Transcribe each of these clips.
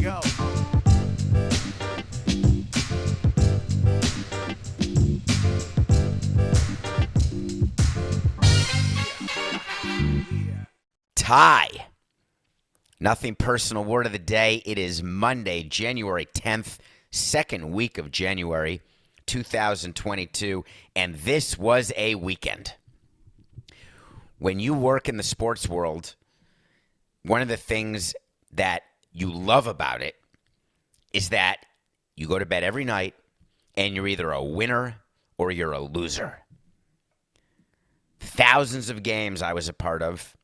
go. Tie. Nothing personal. Word of the day. It is Monday, January 10th, second week of January 2022, and this was a weekend. When you work in the sports world, one of the things that you love about it is that you go to bed every night and you're either a winner or you're a loser. Thousands of games I was a part of.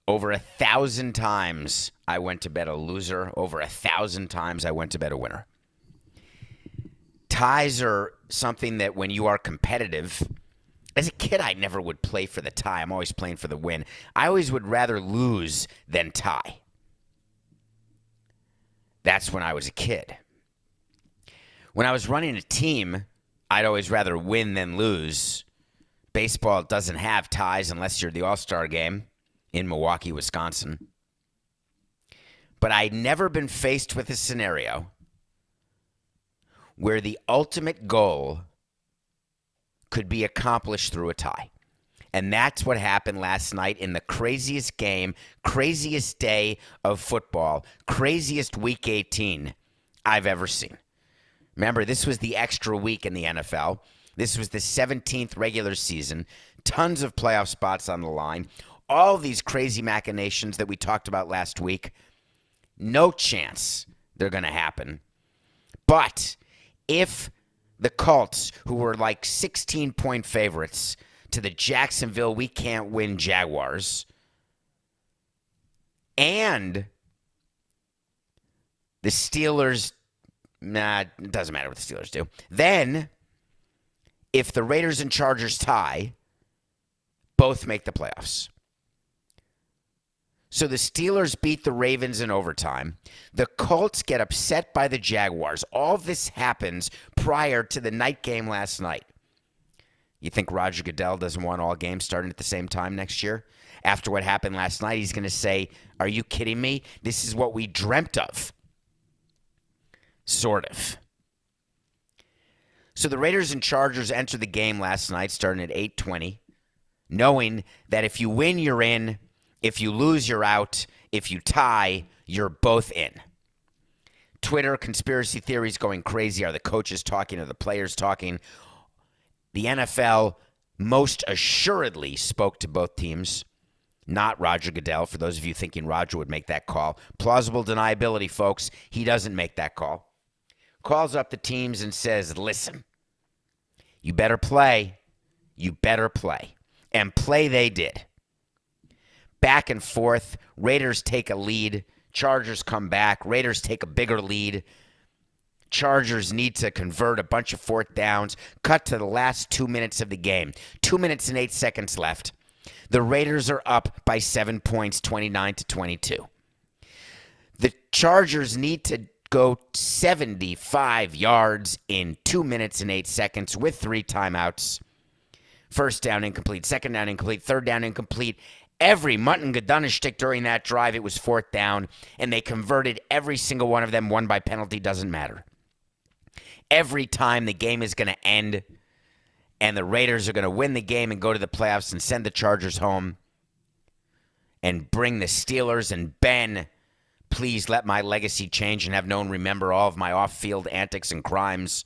Over 1,000 times I went to bed a loser. Over 1,000 times I went to bed a winner. Ties are something that when you are competitive, as a kid I never would play for the tie. I'm always playing for the win. I always would rather lose than tie. That's when I was a kid. When I was running a team, I'd always rather win than lose. Baseball doesn't have ties unless you're the All-Star game in Milwaukee, Wisconsin. But I'd never been faced with a scenario where the ultimate goal could be accomplished through a tie. And that's what happened last night in the craziest game, craziest day of football, craziest Week 18 I've ever seen. Remember, this was the extra week in the NFL. This was the 17th regular season. Tons of playoff spots on the line. All these crazy machinations that we talked about last week. No chance they're going to happen. But if the Colts, who were like 16-point favorites to the Jacksonville we can't win Jaguars, and the Steelers, it doesn't matter what the Steelers do. Then, if the Raiders and Chargers tie, both make the playoffs. So the Steelers beat the Ravens in overtime. The Colts get upset by the Jaguars. All this happens prior to the night game last night. You think Roger Goodell doesn't want all games starting at the same time next year? After what happened last night, he's going to say, are you kidding me? This is what we dreamt of. Sort of. So the Raiders and Chargers enter the game last night starting at 8:20, knowing that if you win, you're in. If you lose, you're out. If you tie, you're both in. Twitter conspiracy theories going crazy. Are the coaches talking? Are the players talking? The NFL most assuredly spoke to both teams, not Roger Goodell, for those of you thinking Roger would make that call. Plausible deniability, folks. He doesn't make that call. Calls up the teams and says, listen, you better play. You better play. And play they did. Back and forth. Raiders take a lead. Chargers come back. Raiders take a bigger lead. Chargers need to convert a bunch of fourth downs. Cut to the last 2 minutes of the game. 2 minutes and 8 seconds left. The Raiders are up by 7 points, 29-22. The Chargers need to go 75 yards in 2 minutes and 8 seconds with 3 timeouts. First down incomplete. Second down incomplete. Third down incomplete. Every Mutton Gadunishtik during that drive, it was fourth down, and they converted every single one of them. One by penalty, doesn't matter. Every time the game is going to end, and the Raiders are going to win the game and go to the playoffs and send the Chargers home and bring the Steelers and Ben, please let my legacy change and have no one remember all of my off-field antics and crimes.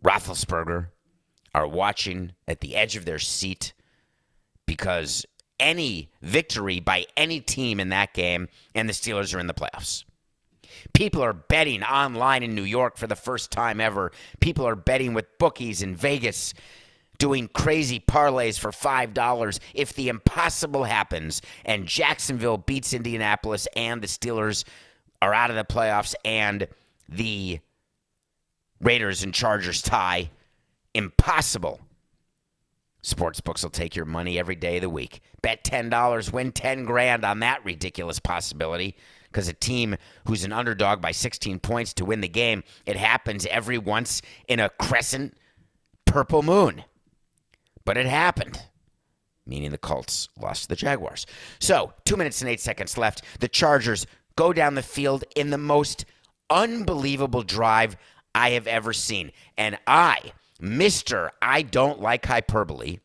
Roethlisberger are watching at the edge of their seat because any victory by any team in that game, and the Steelers are in the playoffs. People are betting online in New York for the first time ever. People are betting with bookies in Vegas, doing crazy parlays for $5. If the impossible happens and Jacksonville beats Indianapolis and the Steelers are out of the playoffs and the Raiders and Chargers tie, impossible. Sportsbooks will take your money every day of the week. Bet $10, win $10,000 on that ridiculous possibility. Because a team who's an underdog by 16 points to win the game, it happens every once in a crescent purple moon. But it happened. Meaning the Colts lost to the Jaguars. So, 2 minutes and 8 seconds left. The Chargers go down the field in the most unbelievable drive I have ever seen. And Mr. I don't like hyperbole,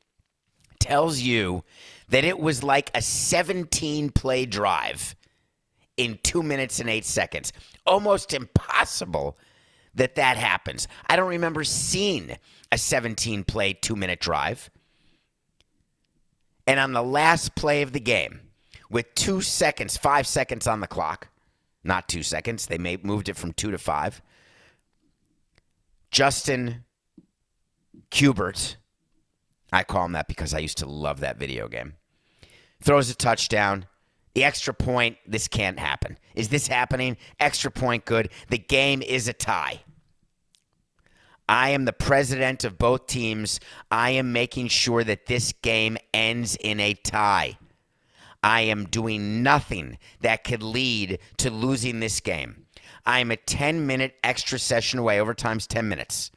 tells you that it was like a 17-play drive in 2 minutes and 8 seconds. Almost impossible that happens. I don't remember seeing a 17-play 2-minute drive. And on the last play of the game, with 2 seconds, 5 seconds on the clock, not 2 seconds, they moved it from 2 to 5, Justin Kubert, I call him that because I used to love that video game, throws a touchdown. The extra point, this can't happen. Is this happening? Extra point, good. The game is a tie. I am the president of both teams. I am making sure that this game ends in a tie. I am doing nothing that could lead to losing this game. I am a 10-minute extra session away. Overtime's 10 minutes.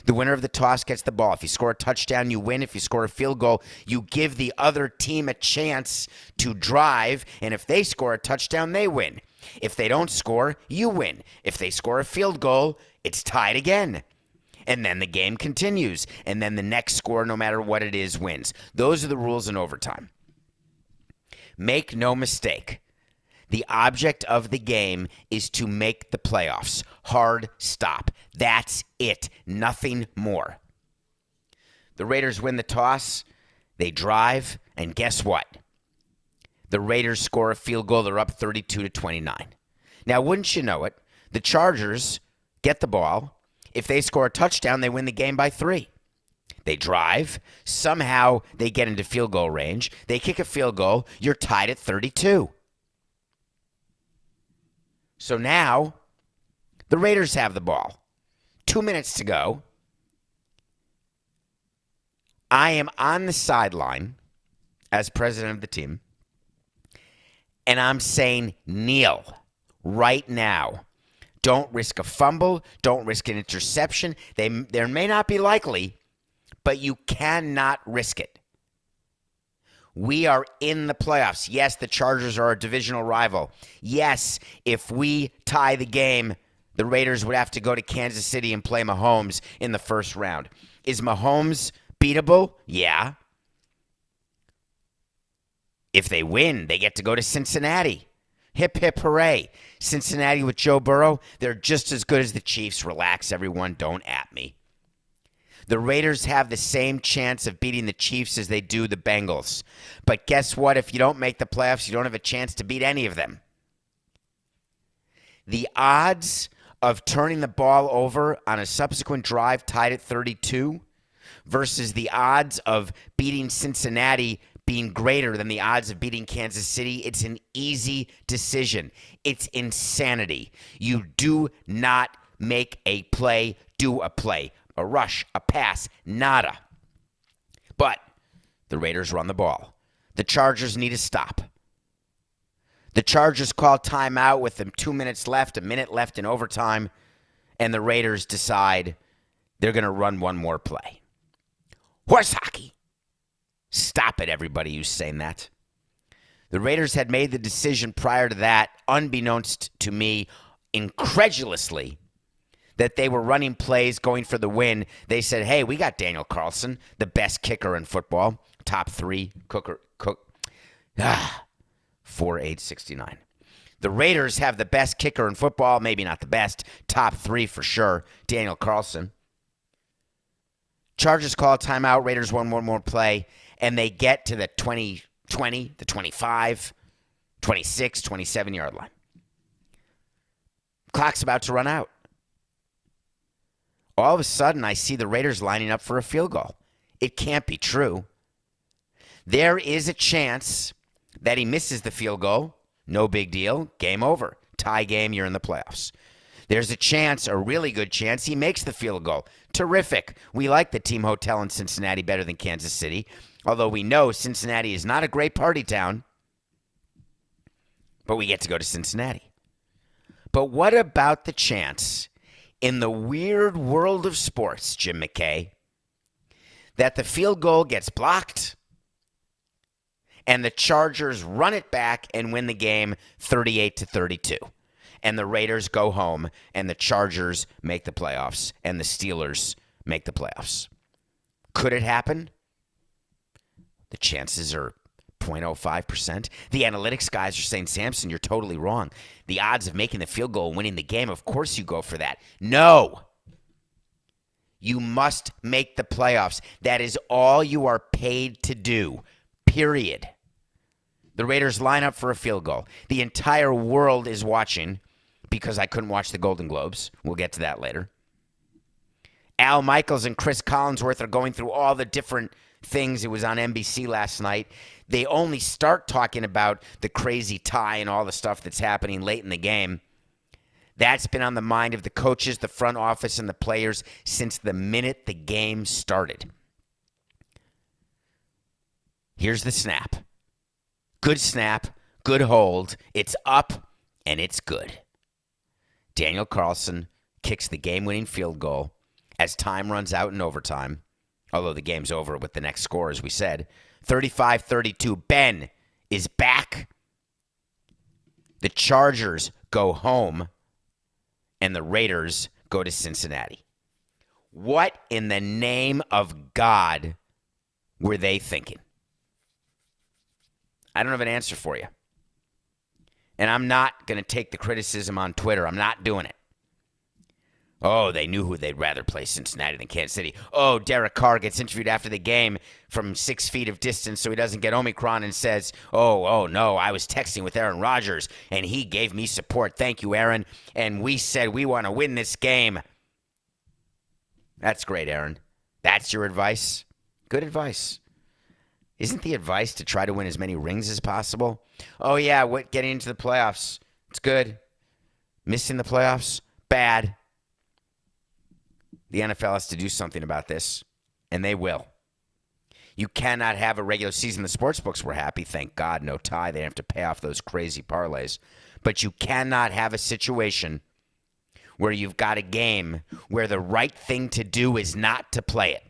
The winner of the toss gets the ball. If you score a touchdown, you win. If you score a field goal, you give the other team a chance to drive. And if they score a touchdown, they win. If they don't score, you win. If they score a field goal, it's tied again. And then the game continues. And then the next score, no matter what it is, wins. Those are the rules in overtime. Make no mistake. The object of the game is to make the playoffs. Hard stop. That's it. Nothing more. The Raiders win the toss. They drive. And guess what? The Raiders score a field goal. They're up 32-29. Now, wouldn't you know it, the Chargers get the ball. If they score a touchdown, they win the game by 3. They drive. Somehow they get into field goal range. They kick a field goal. You're tied at 32. So now the Raiders have the ball. 2 minutes to go. I am on the sideline as president of the team, and I'm saying kneel right now. Don't risk a fumble. Don't risk an interception. There may not be likely, but you cannot risk it. We are in the playoffs. Yes, the Chargers are a divisional rival. Yes, if we tie the game, the Raiders would have to go to Kansas City and play Mahomes in the first round. Is Mahomes beatable? Yeah. If they win, they get to go to Cincinnati. Hip, hip, hooray. Cincinnati with Joe Burrow, they're just as good as the Chiefs. Relax, everyone. Don't at me. The Raiders have the same chance of beating the Chiefs as they do the Bengals. But guess what? If you don't make the playoffs, you don't have a chance to beat any of them. The odds of turning the ball over on a subsequent drive tied at 32 versus the odds of beating Cincinnati being greater than the odds of beating Kansas City, it's an easy decision. It's insanity. You do not make a play, do a play. A rush, a pass, nada. But the Raiders run the ball. The Chargers need a stop. The Chargers call timeout with them 2 minutes left, a minute left in overtime, and the Raiders decide they're going to run one more play. Horse hockey. Stop it, everybody who's saying that. The Raiders had made the decision prior to that, unbeknownst to me, incredulously, that they were running plays going for the win. They said, hey, we got Daniel Carlson, the best kicker in football, top 3 cook. 4.869. The Raiders have the best kicker in football, maybe not the best, top 3 for sure, Daniel Carlson. Chargers call a timeout, Raiders run one more play, and they get to the 20, the 25, 26, 27-yard line. Clock's about to run out. All of a sudden, I see the Raiders lining up for a field goal. It can't be true. There is a chance that he misses the field goal. No big deal. Game over. Tie game, you're in the playoffs. There's a chance, a really good chance, he makes the field goal. Terrific. We like the team hotel in Cincinnati better than Kansas City, although we know Cincinnati is not a great party town, but we get to go to Cincinnati. But what about the chance in the weird world of sports, Jim McKay, that the field goal gets blocked And the Chargers run it back and win the game 38-32. And the Raiders go home, and the Chargers make the playoffs, and the Steelers make the playoffs. Could it happen? The chances are 0.05%. The analytics guys are saying, Samson, you're totally wrong. The odds of making the field goal and winning the game, of course you go for that. No. You must make the playoffs. That is all you are paid to do, period. The Raiders line up for a field goal. The entire world is watching because I couldn't watch the Golden Globes. We'll get to that later. Al Michaels and Chris Collinsworth are going through all the different things. It was on NBC last night. They only start talking about the crazy tie and all the stuff that's happening late in the game. That's been on the mind of the coaches, the front office, and the players since the minute the game started. Here's the snap. Good snap, good hold. It's up, and it's good. Daniel Carlson kicks the game-winning field goal as time runs out in overtime, although the game's over with the next score, as we said. 35-32. Ben is back. The Chargers go home, and the Raiders go to Cincinnati. What in the name of God were they thinking? I don't have an answer for you. And I'm not going to take the criticism on Twitter. I'm not doing it. Oh, they knew who they'd rather play, Cincinnati than Kansas City. Oh, Derek Carr gets interviewed after the game from 6 feet of distance so he doesn't get Omicron and says, oh, no, I was texting with Aaron Rodgers, and he gave me support. Thank you, Aaron. And we said we want to win this game. That's great, Aaron. That's your advice? Good advice. Isn't the advice to try to win as many rings as possible? Oh, yeah, getting into the playoffs. It's good. Missing the playoffs? Bad. The NFL has to do something about this, and they will. You cannot have a regular season. The sportsbooks were happy, thank God, no tie. They have to pay off those crazy parlays. But you cannot have a situation where you've got a game where the right thing to do is not to play it.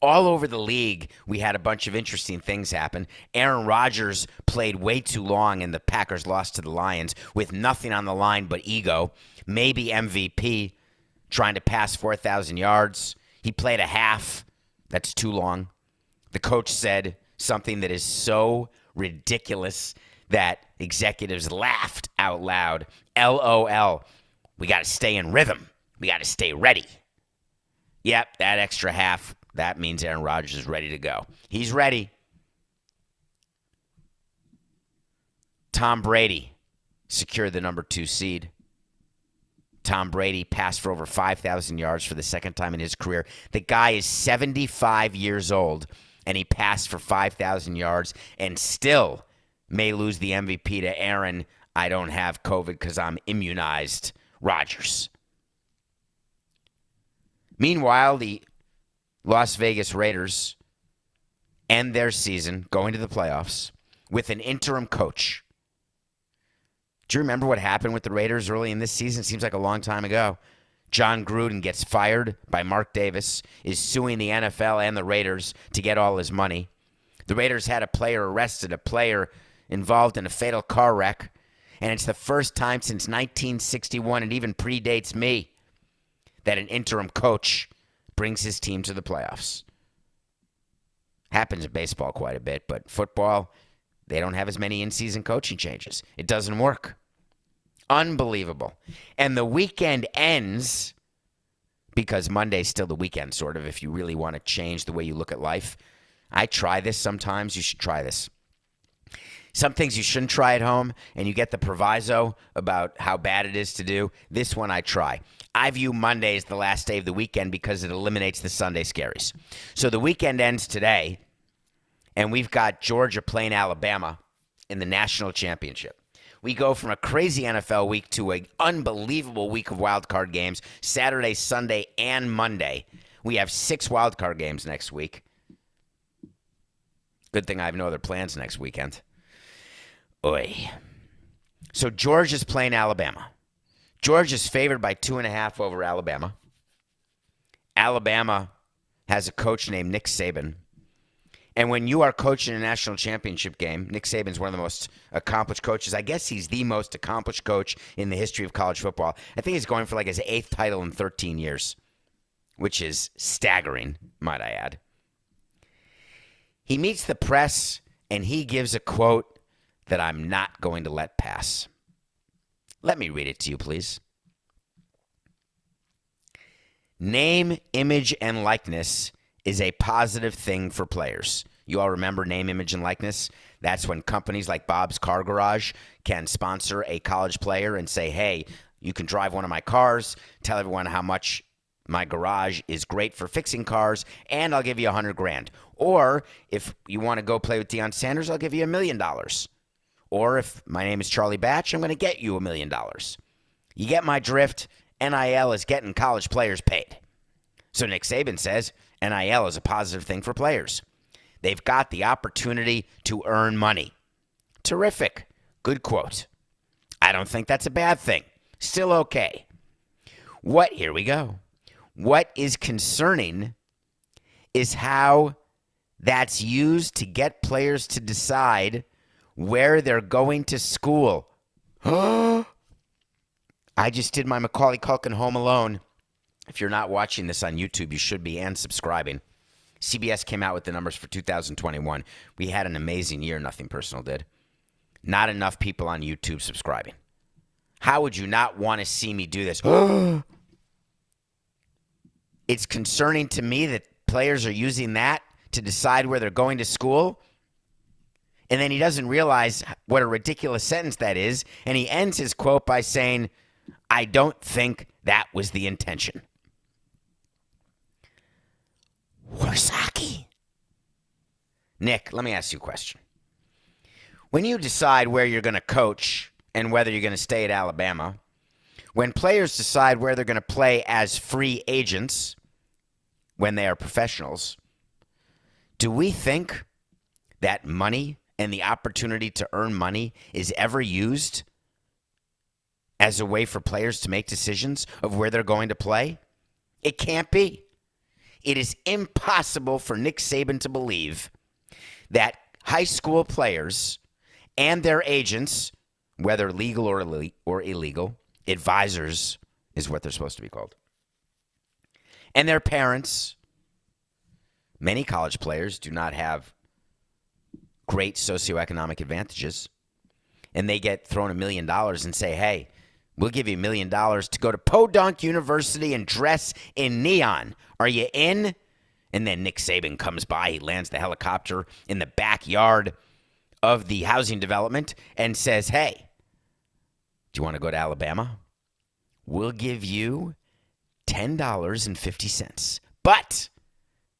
All over the league, we had a bunch of interesting things happen. Aaron Rodgers played way too long, and the Packers lost to the Lions with nothing on the line but ego. Maybe MVP. Trying to pass 4,000 yards. He played a half. That's too long. The coach said something that is so ridiculous that executives laughed out loud. LOL. We got to stay in rhythm. We got to stay ready. Yep, that extra half, that means Aaron Rodgers is ready to go. He's ready. Tom Brady secured the number 2 seed. Tom Brady passed for over 5,000 yards for the second time in his career. The guy is 75 years old, and he passed for 5,000 yards and still may lose the MVP to Aaron, I don't have COVID because I'm immunized, Rodgers. Meanwhile, the Las Vegas Raiders end their season going to the playoffs with an interim coach. Do you remember what happened with the Raiders early in this season? It seems like a long time ago. John Gruden gets fired by Mark Davis, is suing the NFL and the Raiders to get all his money. The Raiders had a player arrested, a player involved in a fatal car wreck, and it's the first time since 1961, it even predates me, that an interim coach brings his team to the playoffs. Happens in baseball quite a bit, but football, they don't have as many in-season coaching changes. It doesn't work. Unbelievable. And the weekend ends, because Monday's still the weekend, sort of, if you really want to change the way you look at life. I try this sometimes. You should try this. Some things you shouldn't try at home, and you get the proviso about how bad it is to do. This one I try. I view Monday as the last day of the weekend because it eliminates the Sunday scaries. So the weekend ends today, and we've got Georgia playing Alabama in the national championship. We go from a crazy NFL week to an unbelievable week of wildcard games, Saturday, Sunday, and Monday. We have 6 wildcard games next week. Good thing I have no other plans next weekend. Oy. So Georgia's playing Alabama. Georgia's favored by 2.5 over Alabama. Alabama has a coach named Nick Saban. And when you are coaching a national championship game, Nick Saban's one of the most accomplished coaches. I guess he's the most accomplished coach in the history of college football. I think he's going for like his 8th title in 13 years, which is staggering, might I add. He meets the press and he gives a quote that I'm not going to let pass. Let me read it to you, please. Name, image, and likeness is a positive thing for players. You all remember name, image, and likeness? That's when companies like Bob's Car Garage can sponsor a college player and say, hey, you can drive one of my cars, tell everyone how much my garage is great for fixing cars, and I'll give you $100,000. Or if you want to go play with Deion Sanders, I'll give you $1 million. Or if my name is Charlie Batch, I'm going to get you $1 million. You get my drift. NIL is getting college players paid. So Nick Saban says NIL is a positive thing for players. They've got the opportunity to earn money. Terrific. Good quote. I don't think that's a bad thing. Still okay. Here we go. What is concerning is how that's used to get players to decide where they're going to school. I just did my Macaulay Culkin Home Alone. If you're not watching this on YouTube, you should be, and subscribing. CBS came out with the numbers for 2021. We had an amazing year, Nothing Personal did. Not enough people on YouTube subscribing. How would you not want to see me do this? It's concerning to me that players are using that to decide where they're going to school. And then he doesn't realize what a ridiculous sentence that is. And he ends his quote by saying, I don't think that was the intention. Warsaki. Nick, let me ask you a question. When you decide where you're going to coach and whether you're going to stay at Alabama, when players decide where they're going to play as free agents when they are professionals, do we think that money and the opportunity to earn money is ever used as a way for players to make decisions of where they're going to play? It can't be. It is impossible for Nick Saban to believe that high school players and their agents, whether legal or illegal, advisors is what they're supposed to be called, and their parents, many college players do not have great socioeconomic advantages, and they get thrown $1 million and say, hey, we'll give you $1 million to go to Podunk University and dress in neon. Are you in? And then Nick Saban comes by. He lands the helicopter in the backyard of the housing development and says, hey, do you want to go to Alabama? We'll give you $10.50. But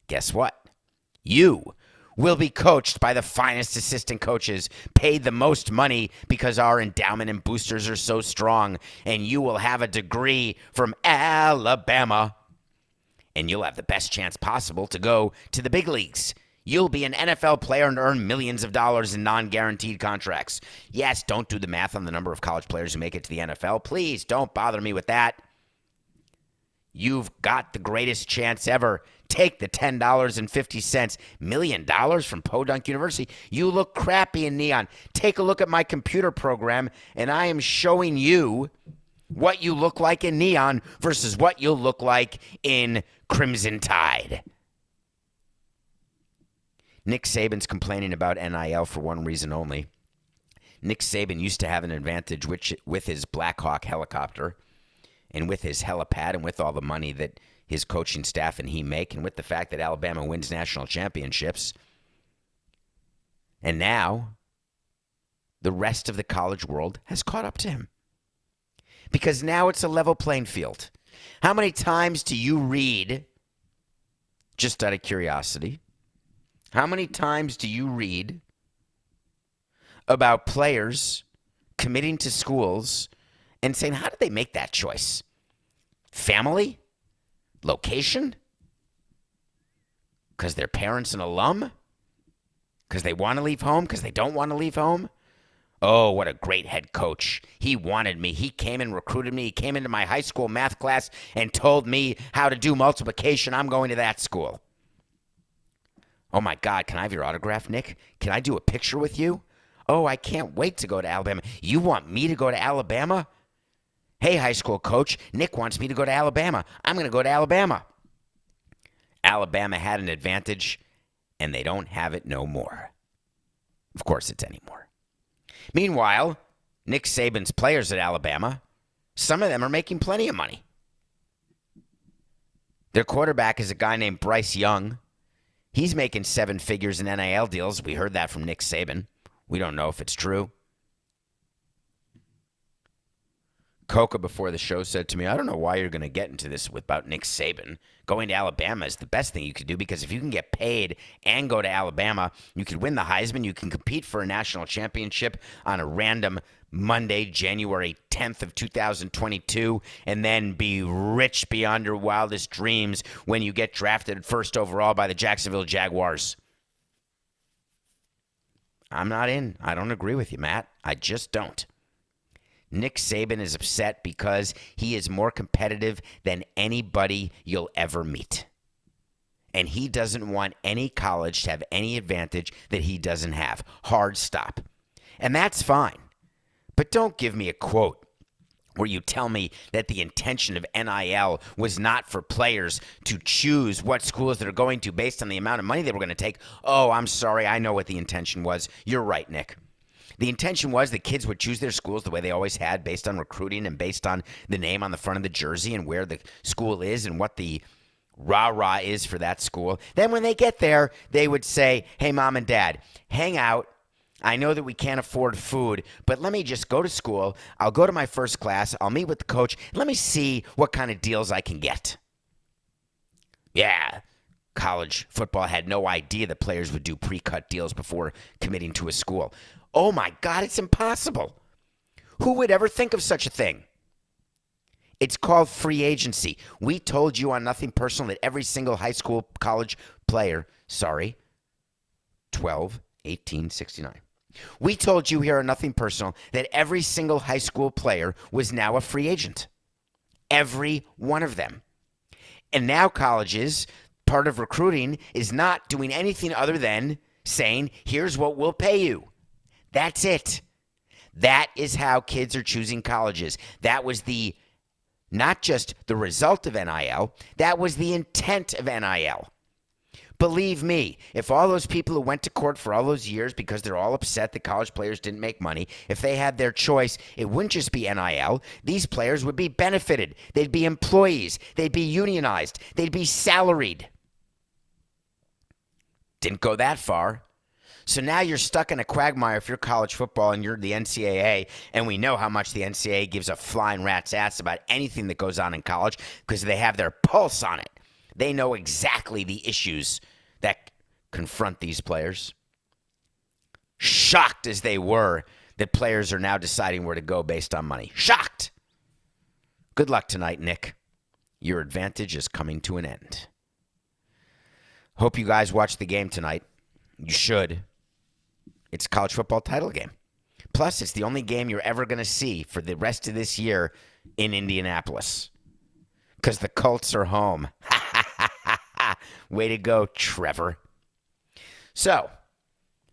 guess what? You will be coached by the finest assistant coaches, paid the most money because our endowment and boosters are so strong, and you will have a degree from Alabama, and you'll have the best chance possible to go to the big leagues. You'll be an NFL player and earn millions of dollars in non-guaranteed contracts. Yes, don't do the math on the number of college players who make it to the NFL. Please don't bother me with that. You've got the greatest chance ever. Take the $10.50 million from Podunk University. You look crappy in neon. Take a look at my computer program, and I am showing you what you look like in neon versus what you'll look like in Crimson Tide. Nick Saban's complaining about NIL for one reason only. Nick Saban used to have an advantage with his Black Hawk helicopter and with his helipad and with all the money that his coaching staff and he make, and with the fact that Alabama wins national championships. And now the rest of the college world has caught up to him, because now it's a level playing field. How many times do you read, just out of curiosity, how many times do you read about players committing to schools and saying, how did they make that choice? Family? Location? Because their parents an alum? Because they want to leave home? Because they don't want to leave home? Oh, what a great head coach. He wanted me. He came and recruited me. He came into my high school math class and told me how to do multiplication. I'm going to that school. Oh my God, can I have your autograph, Nick? Can I do a picture with you? Oh, I can't wait to go to Alabama. You want me to go to Alabama? Hey, high school coach, Nick wants me to go to Alabama. I'm going to go to Alabama. Alabama had an advantage, and they don't have it no more. Of course it's anymore. Meanwhile, Nick Saban's players at Alabama, some of them are making plenty of money. Their quarterback is a guy named Bryce Young. He's making 7 figures in NIL deals. We heard that from Nick Saban. We don't know if it's true. Coca before the show said to me, I don't know why you're going to get into this about Nick Saban. Going to Alabama is the best thing you could do because if you can get paid and go to Alabama, you could win the Heisman. You can compete for a national championship on a random Monday, January 10th of 2022, and then be rich beyond your wildest dreams when you get drafted first overall by the Jacksonville Jaguars. I'm not in. I don't agree with you, Matt. I just don't. Nick Saban is upset because he is more competitive than anybody you'll ever meet. And he doesn't want any college to have any advantage that he doesn't have. Hard stop. And that's fine. But don't give me a quote where you tell me that the intention of NIL was not for players to choose what schools they're going to based on the amount of money they were going to take. Oh, I'm sorry. I know what the intention was. You're right, Nick. The intention was that kids would choose their schools the way they always had, based on recruiting and based on the name on the front of the jersey and where the school is and what the rah-rah is for that school. Then when they get there, they would say, hey, Mom and Dad, hang out. I know that we can't afford food, but let me just go to school. I'll go to my first class. I'll meet with the coach. Let me see what kind of deals I can get. Yeah. College football had no idea that players would do pre-cut deals before committing to a school. Oh my God, it's impossible. Who would ever think of such a thing? It's called free agency. We told you on Nothing Personal that every single high school college player, 12/18/69. We told you here on Nothing Personal that every single high school player was now a free agent. Every one of them. And now colleges, part of recruiting is not doing anything other than saying, here's what we'll pay you. That's it. That is how kids are choosing colleges. That was not just the result of NIL, that was the intent of NIL. Believe me, if all those people who went to court for all those years because they're all upset that college players didn't make money, if they had their choice, it wouldn't just be NIL. These players would be benefited. They'd be employees. They'd be unionized. They'd be salaried. Didn't go that far. So now you're stuck in a quagmire if you're college football and you're the NCAA, and we know how much the NCAA gives a flying rat's ass about anything that goes on in college because they have their pulse on it. They know exactly the issues that confront these players. Shocked as they were that players are now deciding where to go based on money. Shocked. Good luck tonight, Nick. Your advantage is coming to an end. Hope you guys watch the game tonight. You should. It's a college football title game. Plus, it's the only game you're ever going to see for the rest of this year in Indianapolis. Because the Colts are home. Way to go, Trevor. So,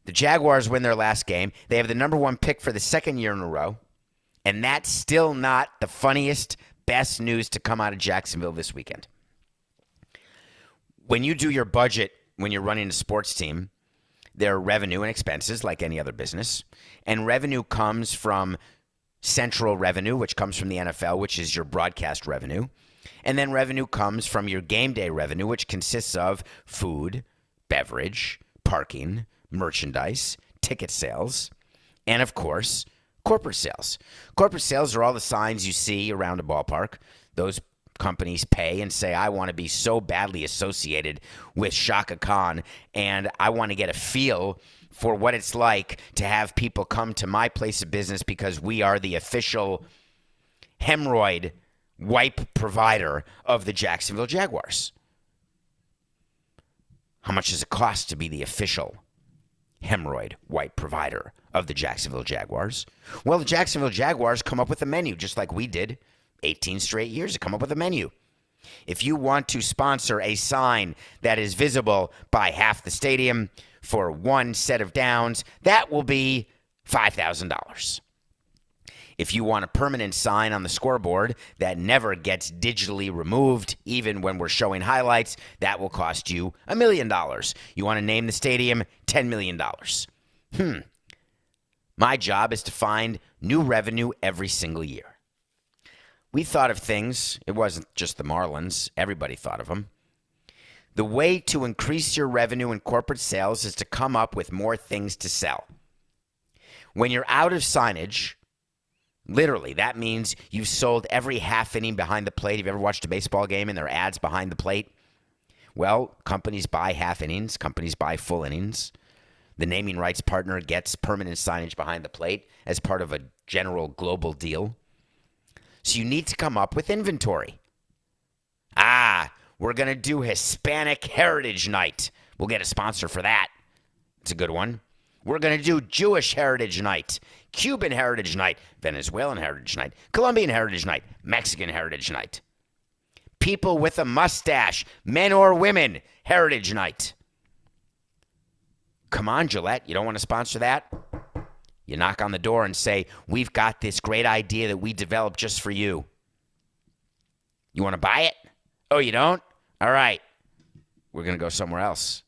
the Jaguars win their last game. They have the number 1 pick for the second year in a row. And that's still not the funniest, best news to come out of Jacksonville this weekend. When you do your budget, when you're running a sports team, there are revenue and expenses like any other business. And revenue comes from central revenue, which comes from the NFL, which is your broadcast revenue. And then revenue comes from your game day revenue, which consists of food, beverage, parking, merchandise, ticket sales, and of course, corporate sales. Corporate sales are all the signs you see around a ballpark. Those companies pay and say, I want to be so badly associated with Shaka Khan, and I want to get a feel for what it's like to have people come to my place of business because we are the official hemorrhoid wipe provider of the Jacksonville Jaguars. How much does it cost to be the official hemorrhoid wipe provider of the Jacksonville Jaguars? Well, the Jacksonville Jaguars come up with a menu just like we did 18 straight years to come up with a menu. If you want to sponsor a sign that is visible by half the stadium for one set of downs, that will be $5,000. If you want a permanent sign on the scoreboard that never gets digitally removed, even when we're showing highlights, that will cost you $1 million. You want to name the stadium, $10 million. My job is to find new revenue every single year. We thought of things. It wasn't just the Marlins. Everybody thought of them. The way to increase your revenue in corporate sales is to come up with more things to sell. When you're out of signage, literally, that means you've sold every half inning behind the plate. Have you ever watched a baseball game and there are ads behind the plate? Well, companies buy half innings. Companies buy full innings. The naming rights partner gets permanent signage behind the plate as part of a general global deal. So you need to come up with inventory. We're going to do Hispanic Heritage Night. We'll get a sponsor for that. It's a good one. We're going to do Jewish Heritage Night, Cuban Heritage Night, Venezuelan Heritage Night, Colombian Heritage Night, Mexican Heritage Night. People with a mustache, men or women, Heritage Night. Come on, Gillette, you don't want to sponsor that? You knock on the door and say, we've got this great idea that we developed just for you. You want to buy it? Oh, you don't? All right. We're going to go somewhere else.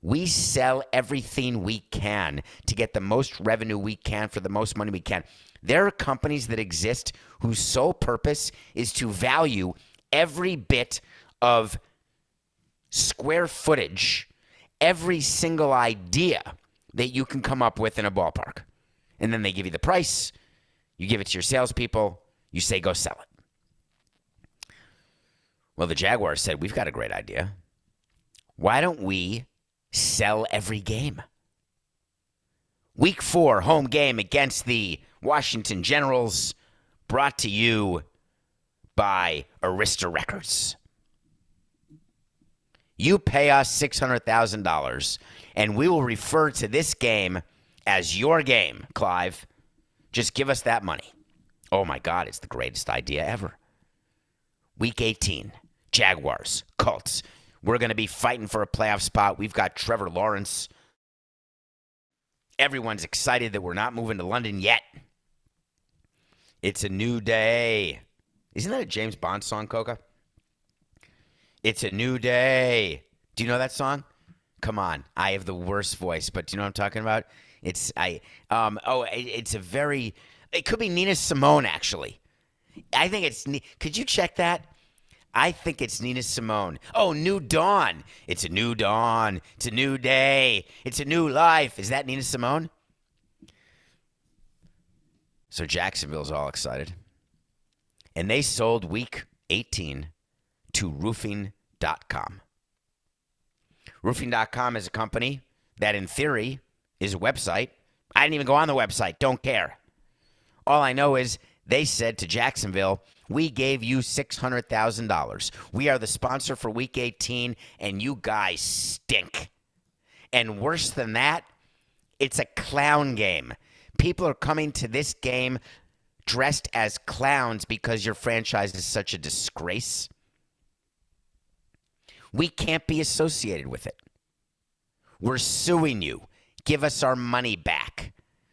We sell everything we can to get the most revenue we can for the most money we can. There are companies that exist whose sole purpose is to value every bit of square footage, every single idea that you can come up with in a ballpark. And then they give you the price, you give it to your salespeople, you say, go sell it. Well, the Jaguars said, we've got a great idea. Why don't we sell every game? Week 4, home game against the Washington Generals, brought to you by Arista Records. You pay us $600,000, and we will refer to this game as your game, Clive. Just give us that money. Oh, my God, it's the greatest idea ever. Week 18, Jaguars, Colts. We're going to be fighting for a playoff spot. We've got Trevor Lawrence. Everyone's excited that we're not moving to London yet. It's a new day. Isn't that a James Bond song, Coca? It's a new day. Do you know that song? Come on. I have the worst voice, but do you know what I'm talking about? It's a very, it could be Nina Simone, actually. I think it's, could you check that? I think it's Nina Simone. Oh, New Dawn. It's a new dawn. It's a new day. It's a new life. Is that Nina Simone? So Jacksonville's all excited. And they sold week 18 to roofing.com. Roofing.com is a company that, in theory, is a website. I didn't even go on the website. Don't care. All I know is they said to Jacksonville, we gave you $600,000. We are the sponsor for Week 18, and you guys stink. And worse than that, it's a clown game. People are coming to this game dressed as clowns because your franchise is such a disgrace. We can't be associated with it. We're suing you. Give us our money back.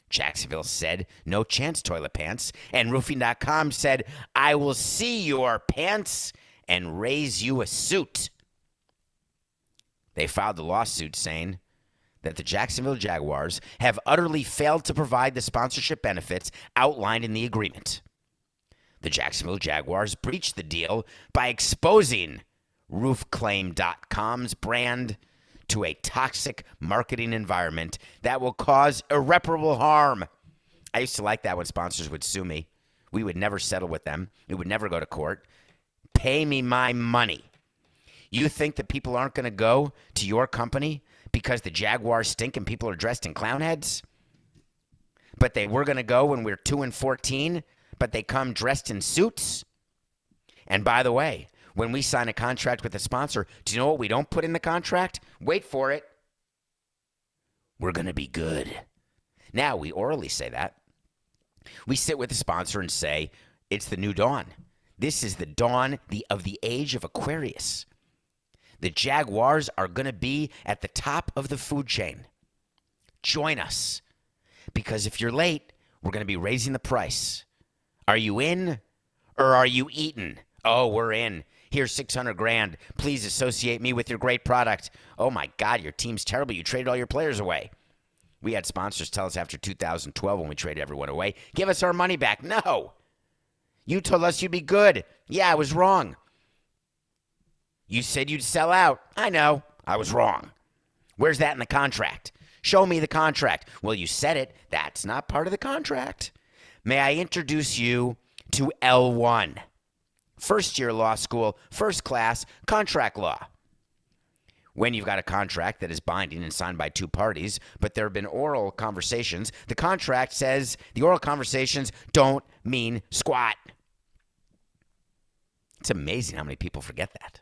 Jacksonville said, no chance, toilet pants. And roofing.com said, I will see your pants and raise you a suit. They filed a lawsuit saying that the Jacksonville Jaguars have utterly failed to provide the sponsorship benefits outlined in the agreement. The Jacksonville Jaguars breached the deal by exposing roofclaim.com's brand to a toxic marketing environment that will cause irreparable harm. I used to like that when sponsors would sue me. We would never settle with them. We would never go to court. Pay me my money. You think that people aren't going to go to your company because the Jaguars stink and people are dressed in clown heads? But they were going to go when we're 2-14, but they come dressed in suits? And by the way, when we sign a contract with a sponsor, do you know what we don't put in the contract? Wait for it. We're going to be good. Now, we orally say that. We sit with the sponsor and say, it's the new dawn. This is the dawn of the age of Aquarius. The Jaguars are going to be at the top of the food chain. Join us, because if you're late, we're going to be raising the price. Are you in or are you eating? Oh, we're in. Here's 600 grand. Please associate me with your great product. Oh my God, your team's terrible. You traded all your players away. We had sponsors tell us after 2012 when we traded everyone away, give us our money back. No. You told us you'd be good. Yeah, I was wrong. You said you'd sell out. I know. I was wrong. Where's that in the contract? Show me the contract. Well, you said it. That's not part of the contract. May I introduce you to L1? First year law school, first class, contract law. When you've got a contract that is binding and signed by two parties, but there have been oral conversations, the contract says the oral conversations don't mean squat. It's amazing how many people forget that.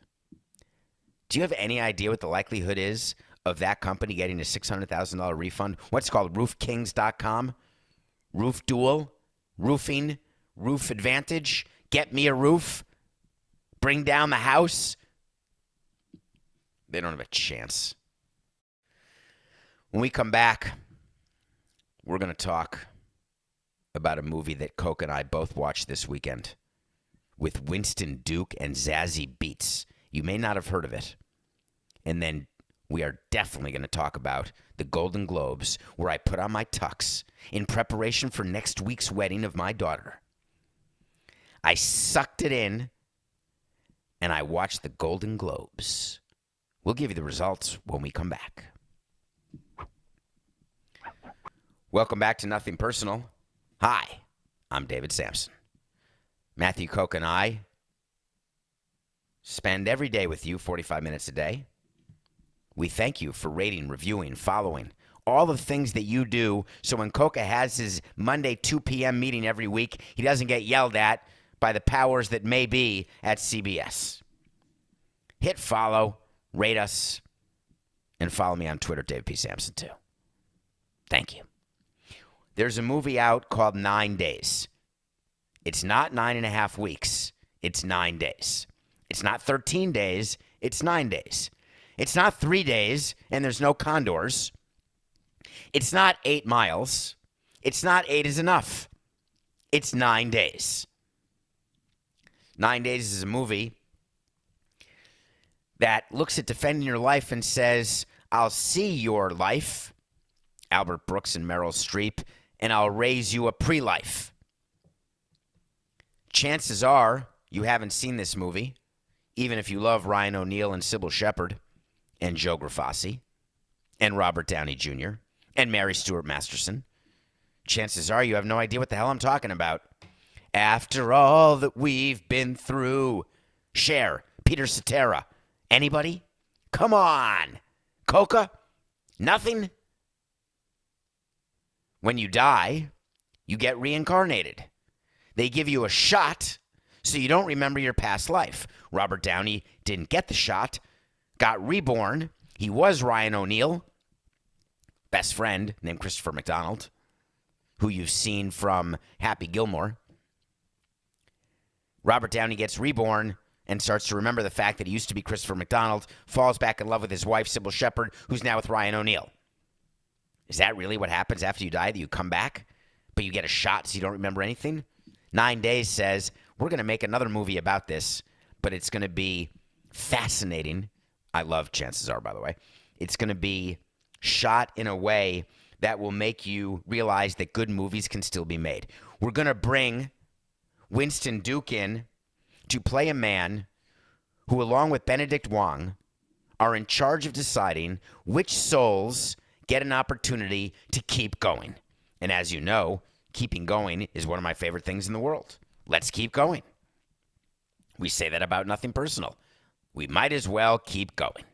Do you have any idea what the likelihood is of that company getting a $600,000 refund? What's called roofkings.com? Roof Duel, roofing, roof advantage, get me a roof, bring down the house. They don't have a chance. When we come back, we're going to talk about a movie that Coke and I both watched this weekend with Winston Duke and Zazie Beetz. You may not have heard of it. And then we are definitely going to talk about the Golden Globes, where I put on my tux in preparation for next week's wedding of my daughter. I sucked it in, and I watched the Golden Globes. We'll give you the results when we come back. Welcome back to Nothing Personal. Hi, I'm David Samson. Matthew Koch and I spend every day with you, 45 minutes a day. We thank you for rating, reviewing, following, all the things that you do, so when Coca has his Monday 2 p.m. meeting every week, he doesn't get yelled at by the powers that may be at CBS. Hit follow, rate us, and follow me on Twitter, David P. Samson, too. Thank you. There's a movie out called 9 Days. It's not 9.5 weeks. It's 9 days. It's not 13 days. It's 9 days. It's not 3 days, and there's no condors. It's not 8 miles. It's not 8 is enough. It's 9 days. 9 Days is a movie that looks at defending your life and says, I'll see your life, Albert Brooks and Meryl Streep, and I'll raise you a pre-life. Chances are you haven't seen this movie, even if you love Ryan O'Neal and Sybil Shepherd and Joe Grafassi and Robert Downey Jr. and Mary Stuart Masterson. Chances are you have no idea what the hell I'm talking about. After all that we've been through. Cher, Peter Cetera. Anybody? Come on. Coca? Nothing? When you die, you get reincarnated. They give you a shot so you don't remember your past life. Robert Downey didn't get the shot, got reborn. He was Ryan O'Neal, best friend named Christopher McDonald, who you've seen from Happy Gilmore. Robert Downey gets reborn and starts to remember the fact that he used to be Christopher McDonald, falls back in love with his wife, Sybil Shepherd, who's now with Ryan O'Neal. Is that really what happens after you die, that you come back, but you get a shot so you don't remember anything? 9 Days says, we're going to make another movie about this, but it's going to be fascinating. I love Chances Are, by the way. It's going to be shot in a way that will make you realize that good movies can still be made. We're going to bring Winston Duke in to play a man who, along with Benedict Wong, are in charge of deciding which souls get an opportunity to keep going. And as you know, keeping going is one of my favorite things in the world. Let's keep going. We say that about Nothing Personal. We might as well keep going.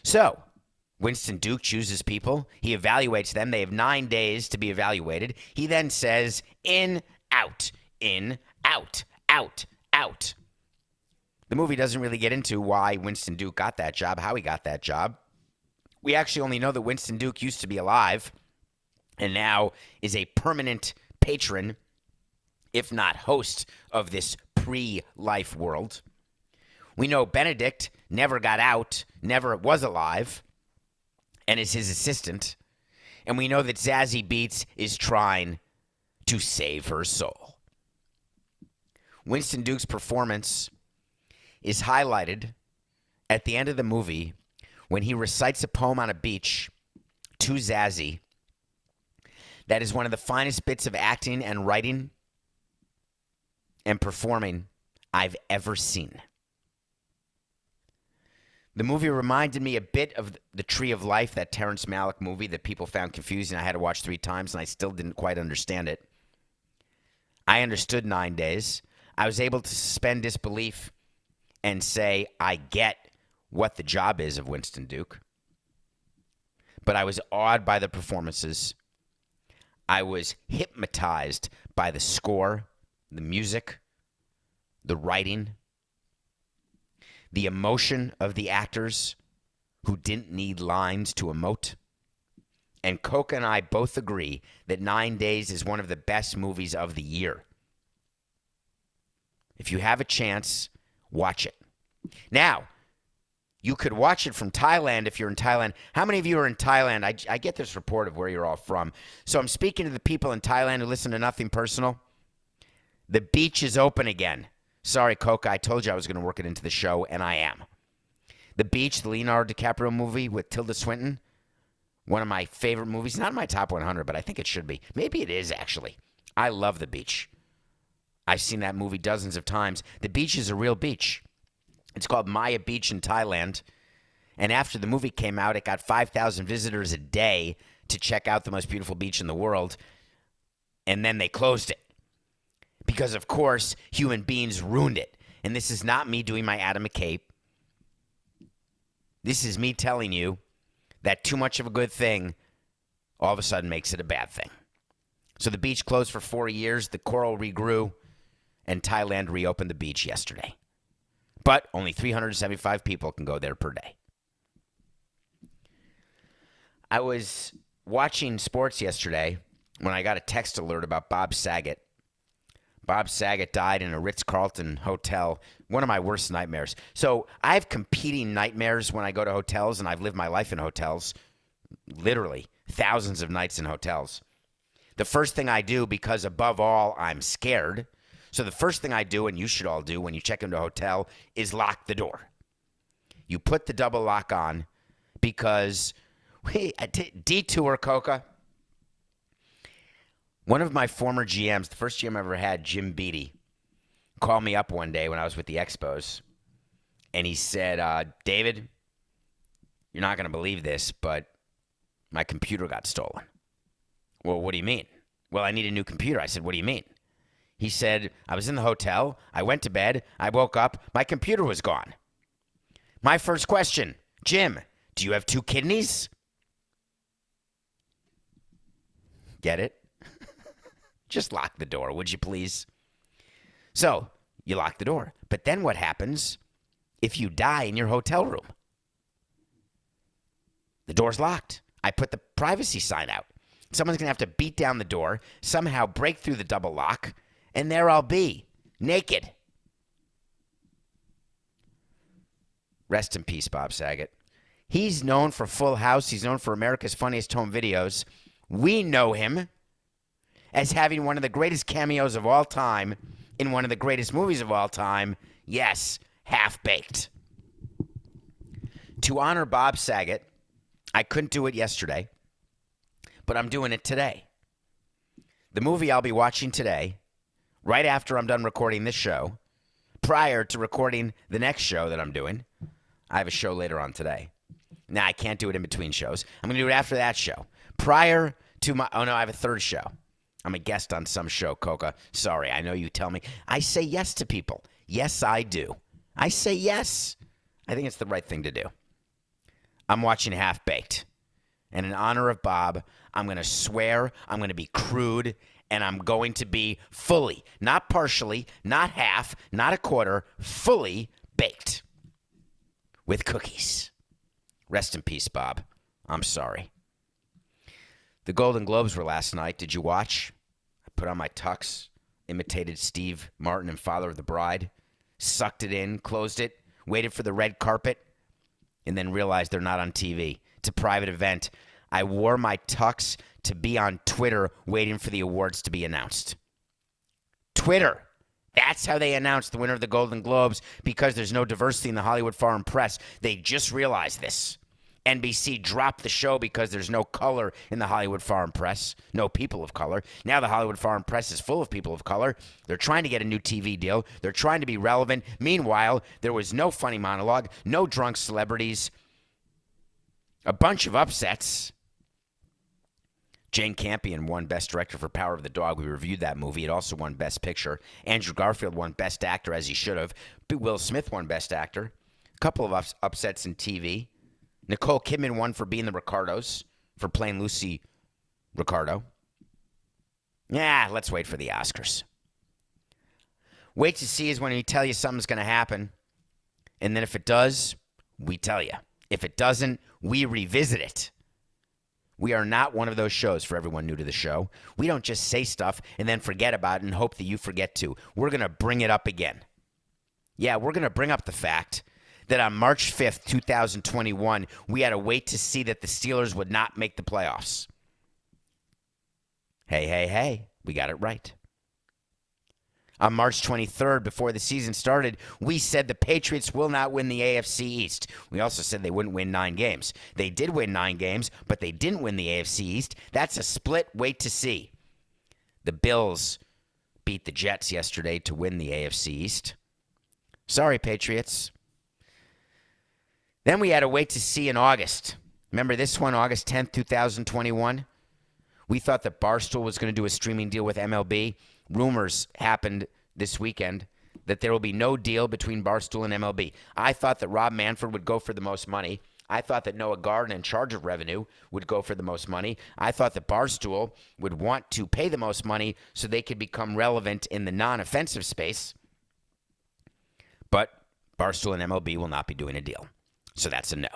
So, Winston Duke chooses people. He evaluates them. They have 9 days to be evaluated. He then says, in, out, out. The movie doesn't really get into why Winston Duke got that job, how he got that job. We actually only know that Winston Duke used to be alive and now is a permanent patron, if not host, of this pre-life world. We know Benedict never got out, never was alive, and is his assistant. And we know that Zazie Beetz is trying to save her soul. Winston Duke's performance is highlighted at the end of the movie when he recites a poem on a beach to Zazie. That is one of the finest bits of acting and writing and performing I've ever seen. The movie reminded me a bit of The Tree of Life, that Terrence Malick movie that people found confusing. I had to watch 3 times, and I still didn't quite understand it. I understood 9 days. I was able to suspend disbelief and say, I get what the job is of Winston Duke. But I was awed by the performances. I was hypnotized by the score, the music, the writing, the emotion of the actors who didn't need lines to emote. And Coca and I both agree that 9 Days is one of the best movies of the year. If you have a chance, watch it. Now, you could watch it from Thailand if you're in Thailand. How many of you are in Thailand? I get this report of where you're all from. So I'm speaking to the people in Thailand who listen to Nothing Personal. The beach is open again. Sorry, Coca, I told you I was going to work it into the show, and I am. The Beach, the Leonardo DiCaprio movie with Tilda Swinton, one of my favorite movies. Not in my top 100, but I think it should be. Maybe it is, actually. I love The Beach. I've seen that movie dozens of times. The beach is a real beach. It's called Maya Beach in Thailand. And after the movie came out, it got 5,000 visitors a day to check out the most beautiful beach in the world. And then they closed it. Because, of course, human beings ruined it. And this is not me doing my Adam McCabe. This is me telling you that too much of a good thing all of a sudden makes it a bad thing. So the beach closed for 4 years. The coral regrew. And Thailand reopened the beach yesterday. But only 375 people can go there per day. I was watching sports yesterday when I got a text alert about Bob Saget. Bob Saget died in a Ritz-Carlton hotel. One of my worst nightmares. So I have competing nightmares when I go to hotels, and I've lived my life in hotels. Literally, thousands of nights in hotels. The first thing I do, because above all, I'm scared. So the first thing I do, and you should all do when you check into a hotel, is lock the door. You put the double lock on because, detour, Coca. One of my former GMs, the first GM I ever had, Jim Beattie, called me up one day when I was with the Expos, and he said, David, you're not going to believe this, but my computer got stolen. Well, what do you mean? Well, I need a new computer. I said, what do you mean? He said, I was in the hotel, I went to bed, I woke up, my computer was gone. My first question, Jim, do you have 2 kidneys? Get it? Just lock the door, would you please? So, you lock the door. But then what happens if you die in your hotel room? The door's locked. I put the privacy sign out. Someone's going to have to beat down the door, somehow break through the double lock, and there I'll be, naked. Rest in peace, Bob Saget. He's known for Full House. He's known for America's Funniest Home Videos. We know him as having one of the greatest cameos of all time in one of the greatest movies of all time. Yes, Half-Baked. To honor Bob Saget, I couldn't do it yesterday, but I'm doing it today. The movie I'll be watching today, right after I'm done recording this show, prior to recording the next show that I'm doing. I have a show later on today. Now, I can't do it in between shows. I'm going to do it after that show. Prior to my... Oh, no, I have a third show. I'm a guest on some show, Coca. Sorry, I know you tell me. I say yes to people. Yes, I do. I say yes. I think it's the right thing to do. I'm watching Half-Baked. And in honor of Bob, I'm going to swear, I'm going to be crude, and I'm going to be fully, not partially, not half, not a quarter, fully baked with cookies. Rest in peace, Bob. I'm sorry. The Golden Globes were last night. Did you watch? I put on my tux. imitated Steve Martin and Father of the Bride, sucked it in, closed it, waited for the red carpet, and then realized they're not on TV. It's a private event. I wore my tux to be on Twitter waiting for the awards to be announced. Twitter. That's how they announced the winner of the Golden Globes, because there's no diversity in the Hollywood Foreign Press. They just realized this. NBC dropped the show because there's no color in the Hollywood Foreign Press, no people of color. Now the Hollywood Foreign Press is full of people of color. They're trying to get a new TV deal. They're trying to be relevant. Meanwhile, there was no funny monologue, no drunk celebrities, a bunch of upsets. Jane Campion won Best Director for Power of the Dog. We reviewed that movie. It also won Best Picture. Andrew Garfield won Best Actor, as he should have. Will Smith won Best Actor. A couple of upsets in TV. Nicole Kidman won for being the Ricardos, for playing Lucy Ricardo. Yeah, let's wait for the Oscars. Wait to see is when we tell you something's going to happen. And then if it does, we tell you. If it doesn't, we revisit it. We are not one of those shows for everyone new to the show. We don't just say stuff and then forget about it and hope that you forget to. We're going to bring it up again. Yeah, we're going to bring up the fact that on March 5th, 2021, we had to wait to see that the Steelers would not make the playoffs. Hey, we got it right. On March 23rd, before the season started, we said the Patriots will not win the AFC East. We also said they wouldn't win 9 games. They did win 9 games, but they didn't win the AFC East. That's a split wait to see. The Bills beat the Jets yesterday to win the AFC East. Sorry, Patriots. Then we had to wait to see in August. Remember this one, August 10th, 2021? We thought that Barstool was going to do a streaming deal with MLB. Rumors happened this weekend that there will be no deal between Barstool and MLB. I thought that Rob Manfred would go for the most money. I thought that Noah Garden, in charge of revenue, would go for the most money. I thought that Barstool would want to pay the most money so they could become relevant in the non-offensive space. But Barstool and MLB will not be doing a deal. So that's a no.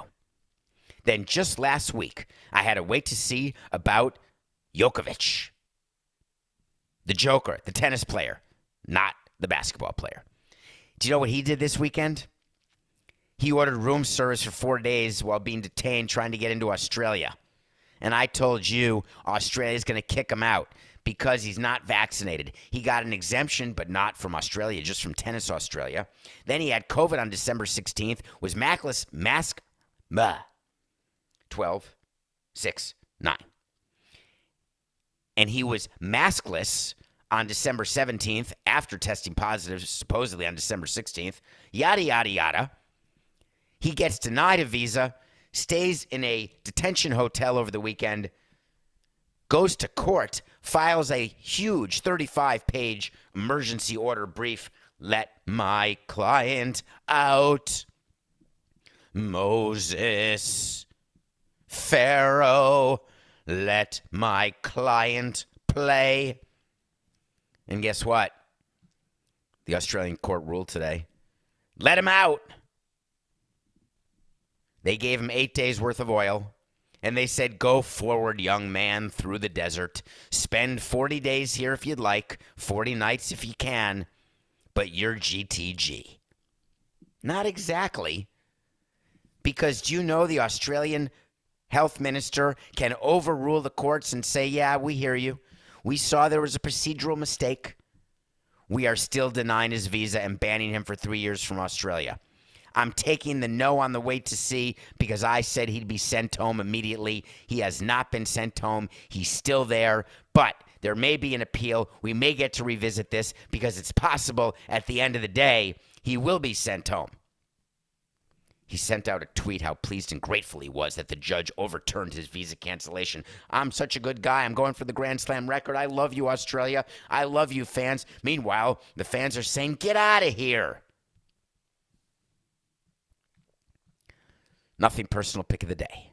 Then just last week, I had to wait to see about Djokovic. The Joker, the tennis player, not the basketball player. Do you know what he did this weekend? He ordered room service for 4 days while being detained trying to get into Australia. And I told you Australia's going to kick him out because he's not vaccinated. He got an exemption, but not from Australia, just from Tennis Australia. Then he had COVID on December 16th, was 12, 6, 9. And he was maskless on December 17th after testing positive, supposedly on December 16th. Yada, yada, yada. He gets denied a visa, stays in a detention hotel over the weekend, goes to court, files a huge 35-page emergency order brief. Let my client out. Moses. Pharaoh. Let my client play. And guess what? The Australian court ruled today. Let him out. They gave him 8 days worth of oil. And they said, go forward, young man, through the desert. Spend 40 days here if you'd like. 40 nights if you can. But you're GTG. Not exactly. Because do you know the Australian health minister can overrule the courts and say, yeah, we hear you. We saw there was a procedural mistake. We are still denying his visa and banning him for 3 years from Australia. I'm taking the no on the wait to see because I said he'd be sent home immediately. He has not been sent home. He's still there, but there may be an appeal. We may get to revisit this because it's possible at the end of the day he will be sent home. He sent out a tweet how pleased and grateful he was that the judge overturned his visa cancellation. I'm such a good guy. I'm going for the Grand Slam record. I love you, Australia. I love you, fans. Meanwhile, the fans are saying, get out of here. Nothing personal pick of the day.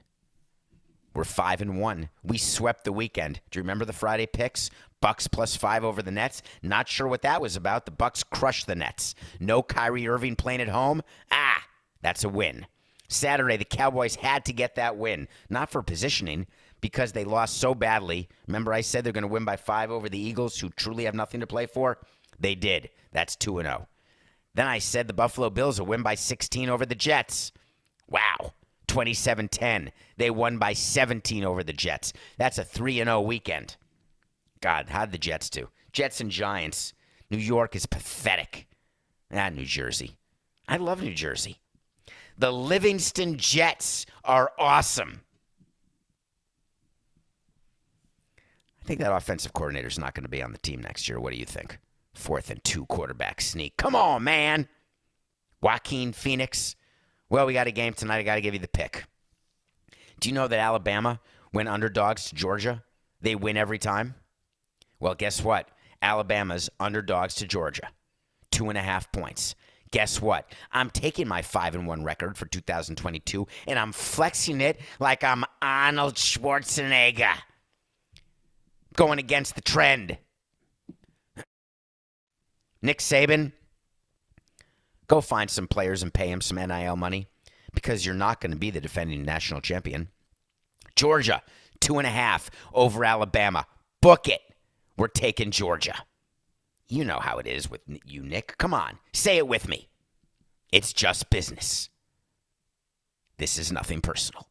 We're 5-1. We swept the weekend. Do you remember the Friday picks? Bucks +5 over the Nets. Not sure what that was about. The Bucks crushed the Nets. No Kyrie Irving playing at home. That's a win. Saturday, the Cowboys had to get that win. Not for positioning, because they lost so badly. Remember I said they're going to win by 5 over the Eagles, who truly have nothing to play for? They did. That's 2-0. Then I said the Buffalo Bills will win by 16 over the Jets. Wow. 27-10. They won by 17 over the Jets. That's a 3-0 weekend. God, how did the Jets do? Jets and Giants. New York is pathetic. New Jersey. I love New Jersey. The Livingston Jets are awesome. I think that offensive coordinator is not going to be on the team next year. What do you think? 4th and 2 quarterback sneak. Come on, man. Joaquin Phoenix. Well, we got a game tonight. I got to give you the pick. Do you know that Alabama went underdogs to Georgia? They win every time. Well, guess what? Alabama's underdogs to Georgia. 2.5 points. Guess what? I'm taking my 5-1 record for 2022, and I'm flexing it like I'm Arnold Schwarzenegger. Going against the trend. Nick Saban, go find some players and pay him some NIL money, because you're not going to be the defending national champion. Georgia, 2.5 over Alabama. Book it. We're taking Georgia. You know how it is with you, Nick. Come on. Say it with me. It's just business. This is nothing personal.